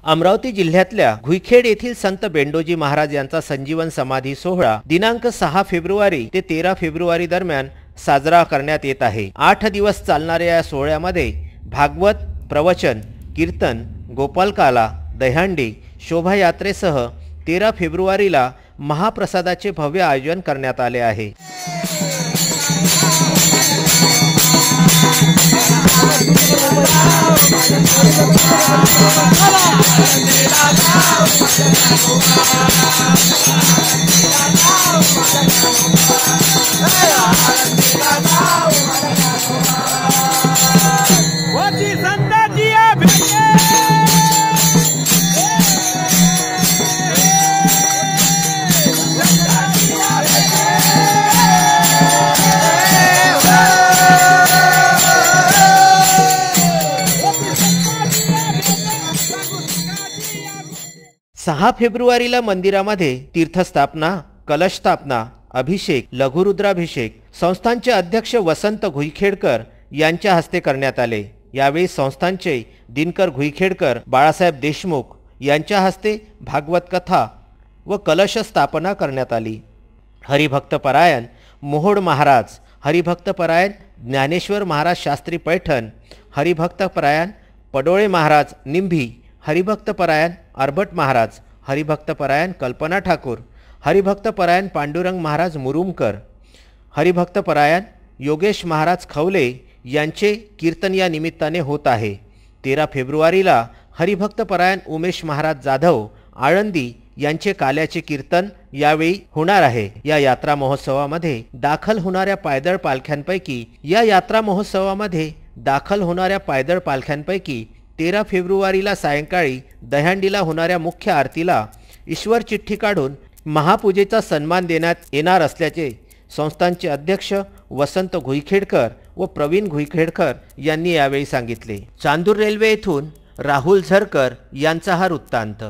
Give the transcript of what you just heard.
अमरावती जिल्ह्यातल्या घुईखेड येथील संत बेंडोजी महाराज यांचा संजीवन समाधी सोहळा दिनांक 6 फेब्रुवारी ते 13 फेब्रुवारी दरम्यान साजरा करण्यात येत आहे। 8 दिवस चालणाऱ्या या सोहळ्यामध्ये भागवत, प्रवचन, कीर्तन, गोपालकाला, दहीहंडी, शोभायात्रेसह 13 फेब्रुवारीला महाप्रसादाचे भव्य आयोजन करण्यात आले आहे। सहा फेब्रुवारीला मंदिरामध्ये तीर्थस्थापना, कलशस्थापना, अभिषेक, लघुरुद्राभिषेक संस्थानचे अध्यक्ष वसंत घुईखेडकर यांच्या हस्ते करण्यात आले। यावेळी संस्थानचे दिनकर घुईखेडकर, बाळासाहेब देशमुख यांच्या हस्ते भागवत कथा व कलश स्थापना करण्यात आली। हरिभक्तपरायण मोहोड महाराज, हरिभक्तपरायण ज्ञानेश्वर महाराज शास्त्री पैठण, हरिभक्तपरायण पडोळे महाराज निंभी, हरिभक्तपरायण अर्भट महाराज, हरिभक्तपरायण कल्पना ठाकूर, हरिभक्तपरायण पांडुरंग महाराज मुरुमकर, हरिभक्तपरायण योगेश महाराज खवले यांचे कीर्तन या निमित्ताने होत आहे। 13 फेब्रुवारीला हरिभक्तपरायण उमेश महाराज जाधव आळंदी यांचे काल्याचे कीर्तन यावेळी होणार आहे। या यात्रा महोत्सवामध्ये दाखल होणाऱ्या पायदळ पालख्यांपैकी 13 फेब्रुवारीला सायंकाळी दहीहंडीला होणाऱ्या मुख्य आरतीला ईश्वर चिठ्ठी काढून महापूजेचा सन्मान देण्यात येणार असल्याचे संस्थानचे अध्यक्ष वसंत घुईखेडकर व प्रवीण घुईखेडकर यांनी यावेळी सांगितले। चांदूर रेल्वे येथून राहुल झरकर यांचा हा वृत्तांत।